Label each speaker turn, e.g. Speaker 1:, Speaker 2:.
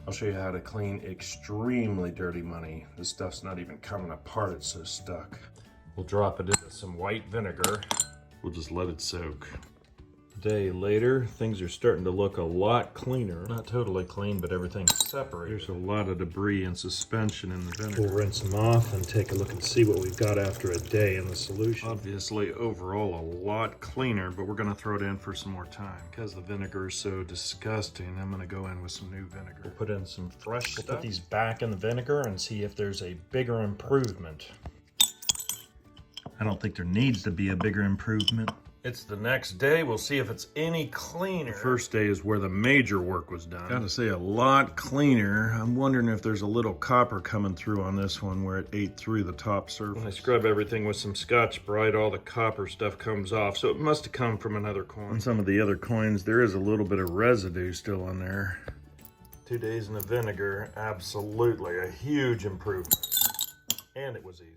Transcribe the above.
Speaker 1: I'll show you how to clean extremely dirty money. This stuff's not even coming apart, it's so stuck. We'll drop it into some white vinegar. We'll just let it soak. A day later, things are starting to look a lot cleaner. Not totally clean, but everything's separated. There's a lot of debris and suspension in the vinegar. We'll rinse them off and take a look and see what we've got after a day in the solution. Obviously, overall, a lot cleaner, but we're gonna throw it in for some more time. Because the vinegar is so disgusting, I'm gonna go in with some new vinegar. We'll put in some fresh stuff. We'll put these back in the vinegar and see if there's a bigger improvement. I don't think there needs to be a bigger improvement. It's the next day, we'll see if it's any cleaner. The first day is where the major work was done. Gotta say, a lot cleaner. I'm wondering if there's a little copper coming through on this one where it ate through the top surface. When I scrub everything with some Scotch-Brite, all the copper stuff comes off, so it must have come from another coin. On some of the other coins, there is a little bit of residue still on there. 2 days in the vinegar, absolutely a huge improvement. And it was easy.